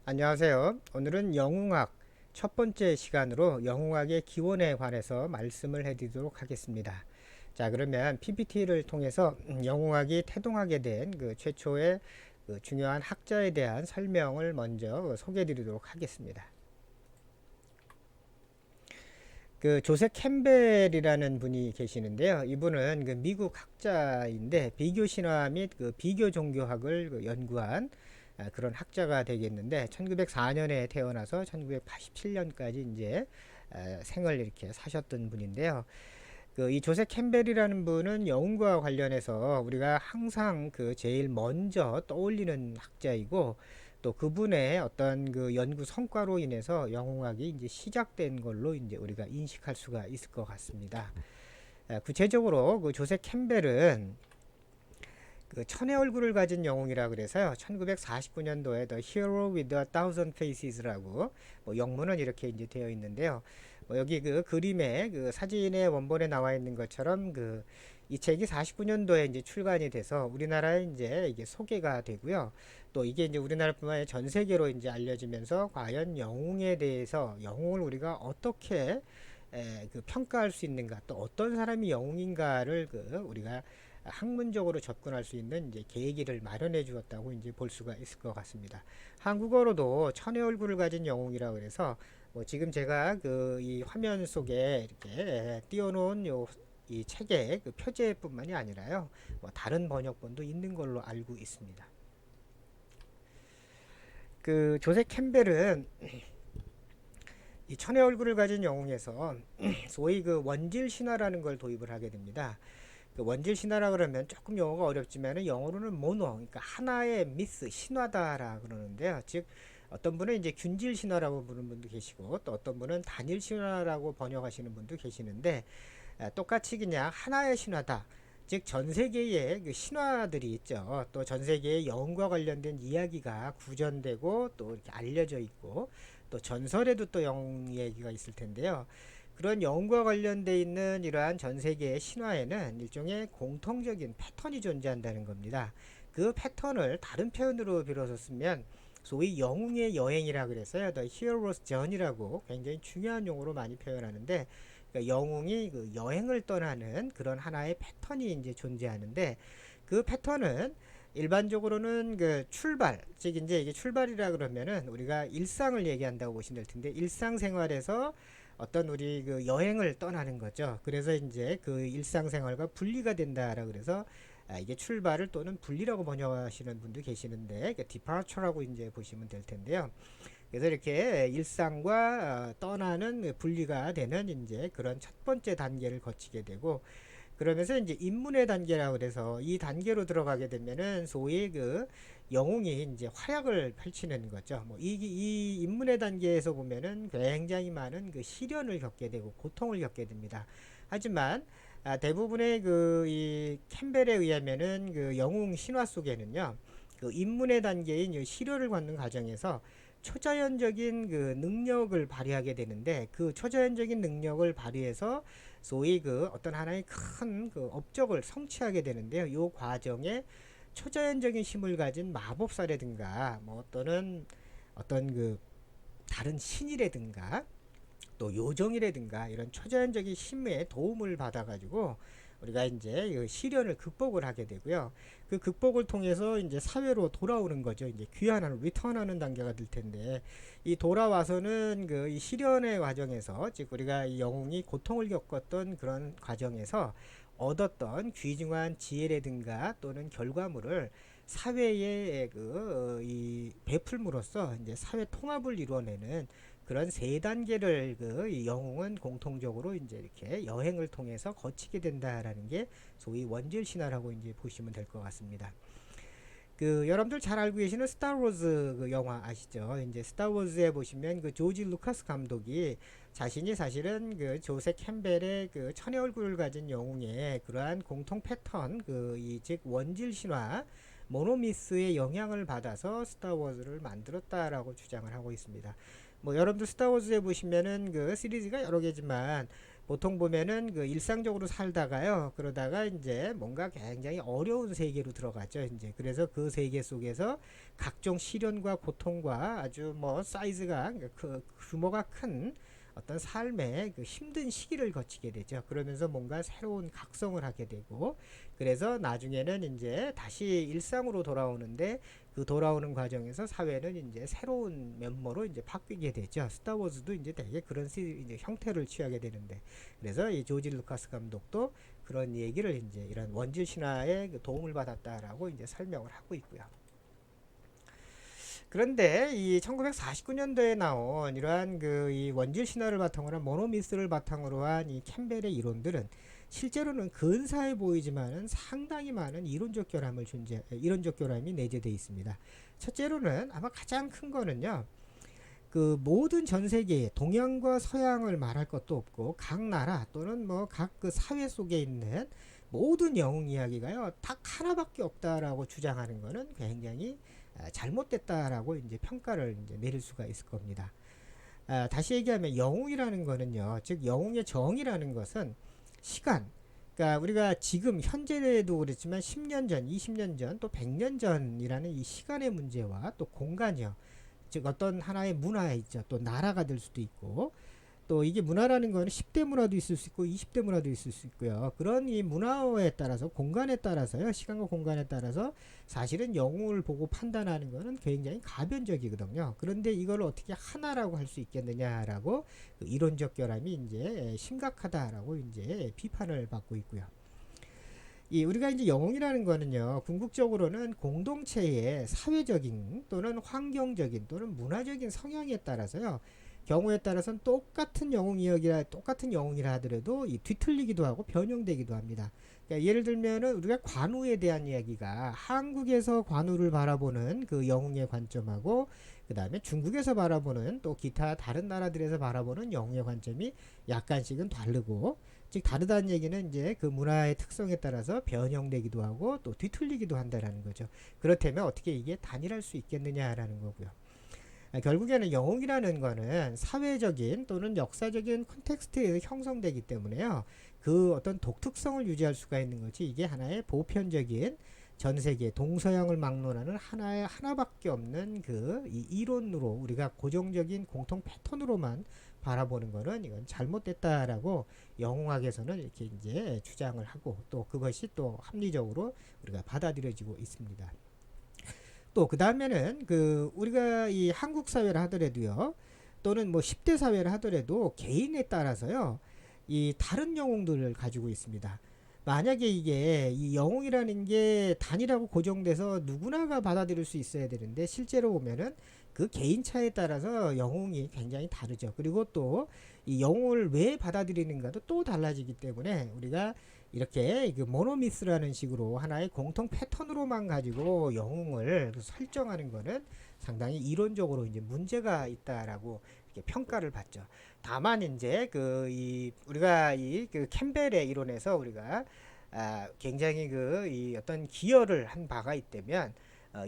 안녕하세요. 오늘은 영웅학 첫 번째 시간으로 영웅학의 기원에 관해서 말씀을 해드리도록 하겠습니다. 자, 그러면 PPT를 통해서 영웅학이 태동하게 된 그 최초의 그 중요한 학자에 대한 설명을 먼저 소개해드리도록 하겠습니다. 그 조세 캠벨이라는 분이 계시는데요. 이분은 그 미국 학자인데 비교 신화 및 그 비교 종교학을 그 연구한 그런 학자가 되겠는데 1904년에 태어나서 1987년까지 이제 생을 이렇게 사셨던 분인데요. 그 이 조세 캠벨이라는 분은 영웅과 관련해서 우리가 항상 그 제일 먼저 떠올리는 학자이고 또 그분의 어떤 그 연구 성과로 인해서 영웅학이 이제 시작된 걸로 이제 우리가 인식할 수가 있을 것 같습니다. 구체적으로 그 조세 캠벨은 그 천의 얼굴을 가진 영웅이라 그래서요. 1949년도에 The Hero with a Thousand Faces라고 뭐 영문은 이렇게 이제 되어 있는데요. 뭐 여기 그 그림에 그 사진의 원본에 나와 있는 것처럼 그 이 책이 49년도에 이제 출간이 돼서 우리나라에 이제 이게 소개가 되고요. 또 이게 이제 우리나라뿐만 아니라 전 세계로 이제 알려지면서 과연 영웅에 대해서 영웅을 우리가 어떻게 그 평가할 수 있는가 또 어떤 사람이 영웅인가를 그 우리가 학문적으로 접근할 수 있는 이제 계기를 마련해 주었다고 이제 볼 수가 있을 것 같습니다. 한국어로도 천의 얼굴을 가진 영웅이라고 그래서 뭐 지금 제가 그 이 화면 속에 이렇게 띄워놓은 요 이 책의 그 표제뿐만이 아니라요, 뭐 다른 번역본도 있는 걸로 알고 있습니다. 그 조세 캠벨은 이 천의 얼굴을 가진 영웅에서 소위 그 원질 신화라는 걸 도입을 하게 됩니다. 그 원질 신화라 그러면 조금 영어가 어렵지만은 영어로는 모노, 그러니까 하나의 미스 신화다라 그러는데요. 즉 어떤 분은 이제 균질 신화라고 부르는 분도 계시고 또 어떤 분은 단일 신화라고 번역하시는 분도 계시는데 똑같이 그냥 하나의 신화다. 즉 전 세계에 그 신화들이 있죠. 또 전 세계의 영웅과 관련된 이야기가 구전되고 또 이렇게 알려져 있고 또 전설에도 또 영웅 얘기가 있을 텐데요. 그런 영웅과 관련돼 있는 이러한 전 세계의 신화에는 일종의 공통적인 패턴이 존재한다는 겁니다. 그 패턴을 다른 표현으로 빌어서 쓰면 소위 영웅의 여행이라 그래서요. The Hero's Journey라고 굉장히 중요한 용어로 많이 표현하는데 그러니까 영웅이 그 여행을 떠나는 그런 하나의 패턴이 이제 존재하는데 그 패턴은 일반적으로는 그 출발, 즉 이제 이게 출발이라 그러면은 우리가 일상을 얘기한다고 보시면 될 텐데 일상생활에서 어떤 우리 그 여행을 떠나는 거죠. 그래서 이제 그 일상생활과 분리가 된다라 그래서 이게 출발을 또는 분리라고 번역하시는 분도 계시는데 departure라고 이제 보시면 될 텐데요. 그래서 이렇게 일상과 떠나는 분리가 되는 이제 그런 첫 번째 단계를 거치게 되고 그러면서 이제 입문의 단계라고 그래서 이 단계로 들어가게 되면은 소위 그 영웅이 이제 활약을 펼치는 거죠. 뭐 이 입문의 단계에서 보면은 굉장히 많은 그 시련을 겪게 되고 고통을 겪게 됩니다. 하지만 대부분의 그 이 캠벨에 의하면은 그 영웅 신화 속에는요. 그 입문의 단계인 이 시련을 겪는 과정에서 초자연적인 그 능력을 발휘하게 되는데 그 초자연적인 능력을 발휘해서 소위 그 어떤 하나의 큰 그 업적을 성취하게 되는데요. 이 과정에 초자연적인 힘을 가진 마법사라든가 뭐 또는 어떤 그 다른 신이라든가 또 요정이라든가 이런 초자연적인 힘의 도움을 받아가지고 우리가 이제 그 시련을 극복을 하게 되고요. 그 극복을 통해서 이제 사회로 돌아오는 거죠. 이제 귀환하는, 리턴하는 단계가 될 텐데 이 돌아와서는 그 이 시련의 과정에서 즉 우리가 이 영웅이 고통을 겪었던 그런 과정에서 얻었던 귀중한 지혜라든가 또는 결과물을 사회에 그 이 베풀므로써 이제 사회 통합을 이루어내는 그런 세 단계를 그 영웅은 공통적으로 이제 이렇게 여행을 통해서 거치게 된다라는 게 소위 원질 신화라고 이제 보시면 될 것 같습니다. 그 여러분들 잘 알고 계시는 스타워즈 그 영화 아시죠? 이제 스타워즈에 보시면 그 조지 루카스 감독이 자신이 사실은 그 조세 캠벨의 그 천의 얼굴을 가진 영웅의 그러한 공통 패턴 그 이 즉 원질 신화 모노미스의 영향을 받아서 스타워즈를 만들었다라고 주장을 하고 있습니다. 뭐 여러분들 스타워즈에 보시면은 그 시리즈가 여러 개지만 보통 보면은 그 일상적으로 살다가요. 그러다가 이제 뭔가 굉장히 어려운 세계로 들어가죠. 이제 그래서 그 세계 속에서 각종 시련과 고통과 아주 뭐 사이즈가 그 규모가 큰 어떤 삶의 그 힘든 시기를 거치게 되죠. 그러면서 뭔가 새로운 각성을 하게 되고, 그래서 나중에는 이제 다시 일상으로 돌아오는데, 그 돌아오는 과정에서 사회는 이제 새로운 면모로 이제 바뀌게 되죠. 스타워즈도 이제 되게 그런 이제 형태를 취하게 되는데, 그래서 이 조지 루카스 감독도 그런 얘기를 이제 이런 원질 신화에 도움을 받았다라고 이제 설명을 하고 있고요. 그런데 이 1949년도에 나온 이러한 그 이 원질 신화를 바탕으로 한 모노미스를 바탕으로 한 이 캠벨의 이론들은 실제로는 근사해 보이지만은 상당히 많은 이론적 결함이 내재되어 있습니다. 첫째로는 아마 가장 큰 거는요. 그 모든 전 세계에 동양과 서양을 말할 것도 없고 각 나라 또는 뭐 각 그 사회 속에 있는 모든 영웅 이야기가요 딱 하나밖에 없다라고 주장하는 거는 굉장히 잘못됐다라고 이제 평가를 이제 내릴 수가 있을 겁니다. 다시 얘기하면 영웅이라는 거는요, 즉 영웅의 정의라는 것은 시간, 그러니까 우리가 지금 현재에도 그렇지만 10년 전, 20년 전, 또 100년 전이라는 이 시간의 문제와 또 공간이요. 즉 어떤 하나의 문화에 있죠. 또 나라가 될 수도 있고, 또 이게 문화라는 거는 10대 문화도 있을 수 있고 20대 문화도 있을 수 있고요. 그런 이 문화에 따라서 공간에 따라서요. 시간과 공간에 따라서 사실은 영웅을 보고 판단하는 거는 굉장히 가변적이거든요. 그런데 이걸 어떻게 하나라고 할 수 있겠느냐라고 그 이론적 결함이 이제 심각하다라고 이제 비판을 받고 있고요. 이 우리가 이제 영웅이라는 거는요 궁극적으로는 공동체의 사회적인 또는 환경적인 또는 문화적인 성향에 따라서요 경우에 따라서는 똑같은 영웅이라 하더라도 이 뒤틀리기도 하고 변형되기도 합니다. 그러니까 예를 들면은 우리가 관우에 대한 이야기가 한국에서 관우를 바라보는 그 영웅의 관점하고 그 다음에 중국에서 바라보는 또 기타 다른 나라들에서 바라보는 영웅의 관점이 약간씩은 다르고, 즉 다르다는 얘기는 이제 그 문화의 특성에 따라서 변형되기도 하고 또 뒤틀리기도 한다라는 거죠. 그렇다면 어떻게 이게 단일할 수 있겠느냐라는 거고요. 결국에는 영웅이라는 거는 사회적인 또는 역사적인 콘텍스트에서 형성되기 때문에요. 그 어떤 독특성을 유지할 수가 있는 거지 이게 하나의 보편적인 전 세계 동서양을 막론하는 하나밖에 없는 그 이론으로 우리가 고정적인 공통 패턴으로만 바라보는 거는 이건 잘못됐다라고 영웅학에서는 이렇게 이제 주장을 하고 또 그것이 또 합리적으로 우리가 받아들여지고 있습니다. 또 그 다음에는 그 우리가 이 한국 사회를 하더라도요 또는 뭐 10대 사회를 하더라도 개인에 따라서요 이 다른 영웅들을 가지고 있습니다. 만약에 이게 이 영웅이라는 게 단일하고 고정돼서 누구나가 받아들일 수 있어야 되는데 실제로 보면은 그 개인 차에 따라서 영웅이 굉장히 다르죠. 그리고 또 이 영웅을 왜 받아들이는가도 또 달라지기 때문에 우리가 이렇게 그 모노미스라는 식으로 하나의 공통 패턴으로만 가지고 영웅을 설정하는 거는 상당히 이론적으로 이제 문제가 있다라고 이렇게 평가를 받죠. 다만 이제 그 이 우리가 이 그 캠벨의 이론에서 우리가 굉장히 그 이 어떤 기여를 한 바가 있다면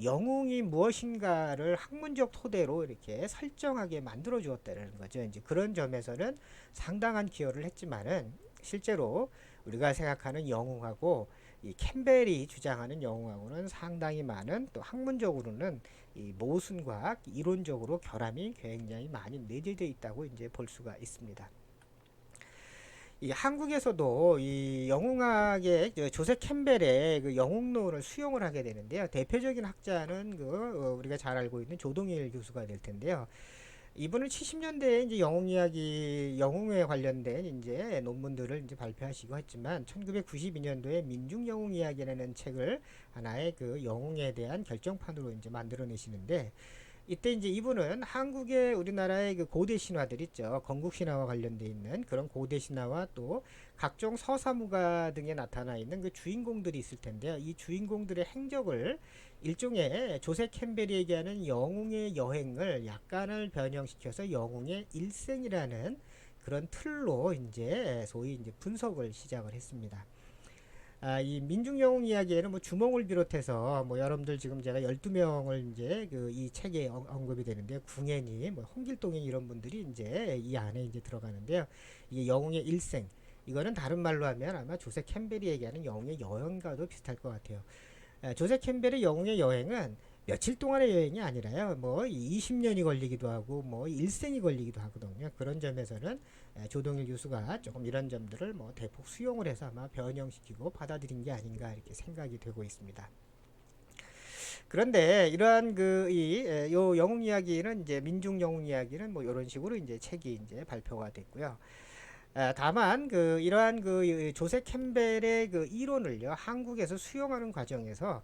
영웅이 무엇인가를 학문적 토대로 이렇게 설정하게 만들어 주었다는 거죠. 이제 그런 점에서는 상당한 기여를 했지만은 실제로 우리가 생각하는 영웅하고 이 캠벨이 주장하는 영웅하고는 상당히 많은 또 학문적으로는 이 모순과 이론적으로 결함이 굉장히 많이 내재되어 있다고 이제 볼 수가 있습니다. 이 한국에서도 이 영웅학의 조셉 캠벨의 그 영웅론을 수용을 하게 되는데요. 대표적인 학자는 우리가 잘 알고 있는 조동일 교수가 될 텐데요. 이분은 70년대에 이제 영웅에 관련된 이제 논문들을 이제 발표하시고 했지만 1992년도에 민중영웅 이야기라는 책을 하나의 그 영웅에 대한 결정판으로 이제 만들어내시는데, 이때 이제 이분은 한국의 우리나라의 그 고대 신화들 있죠. 건국 신화와 관련돼 있는 그런 고대 신화와 또 각종 서사무가 등에 나타나 있는 그 주인공들이 있을 텐데요. 이 주인공들의 행적을 일종의 조세 캠벨이 얘기하는 영웅의 여행을 약간을 변형시켜서 영웅의 일생이라는 그런 틀로 이제 소위 이제 분석을 시작을 했습니다. 이 민중영웅 이야기에는 뭐 주몽을 비롯해서 뭐 여러분들 지금 제가 12명을 이제 그 이 책에 언급이 되는데 궁예니 뭐 홍길동이 이런 분들이 이제 이 안에 이제 들어가는데요. 이게 영웅의 일생 이거는 다른 말로 하면 아마 조세 캠벨이 얘기하는 영웅의 여행과도 비슷할 것 같아요. 조세 캠벨의 영웅의 여행은 며칠 동안의 여행이 아니라요. 뭐 20년이 걸리기도 하고 뭐 일생이 걸리기도 하거든요. 그런 점에서는 조동일 교수가 조금 이런 점들을 뭐 대폭 수용을 해서 아마 변형시키고 받아들인 게 아닌가 이렇게 생각이 되고 있습니다. 그런데 이러한 요 영웅 이야기는 이제 민중 영웅 이야기는 뭐 이런 식으로 이제 책이 이제 발표가 됐고요. 다만 이러한 조세 캠벨의 그 이론을요 한국에서 수용하는 과정에서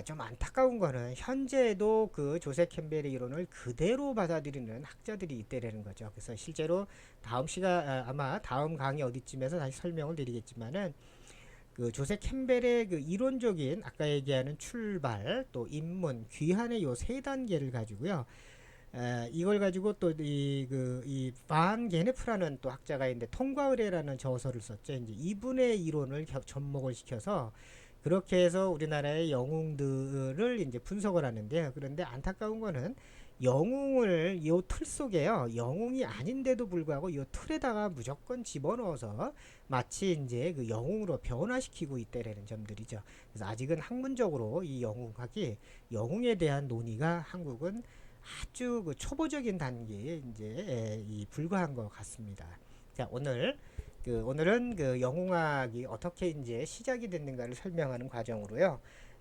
좀 안타까운 거는 현재도 그 조세 캠벨의 이론을 그대로 받아들이는 학자들이 있다라는 거죠. 그래서 실제로 다음 시간 아마 다음 강의 어디쯤에서 다시 설명을 드리겠지만은 그 조세 캠벨의 그 이론적인 아까 얘기하는 출발 또 입문 귀환의 요 세 단계를 가지고요. 이걸 가지고 또 이반 게네프라는 또 학자가 있는데 통과 의례라는 저서를 썼죠. 이제 이분의 이론을 접목을 시켜서 그렇게 해서 우리나라의 영웅들을 이제 분석을 하는데요. 그런데 안타까운 거는 영웅을 요 틀 속에요. 영웅이 아닌데도 불구하고 요 틀에다가 무조건 집어넣어서 마치 이제 그 영웅으로 변화시키고 있다라는 점들이죠. 그래서 아직은 학문적으로 이 영웅학이 영웅에 대한 논의가 한국은 아주 그 초보적인 단계에 이제 불과한 것 같습니다. 자, 오늘은 그 영웅학이 어떻게 이제 시작이 됐는가를 설명하는 과정으로요.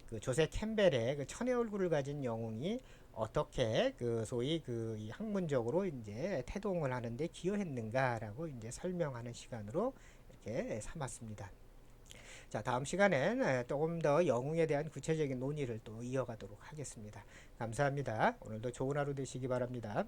그 조세 캠벨의 그 천의 얼굴을 가진 영웅이 어떻게 그 소위 이 학문적으로 이제 태동을 하는데 기여했는가라고 이제 설명하는 시간으로 이렇게 삼았습니다. 자, 다음 시간엔 조금 더 영웅에 대한 구체적인 논의를 또 이어가도록 하겠습니다. 감사합니다. 오늘도 좋은 하루 되시기 바랍니다.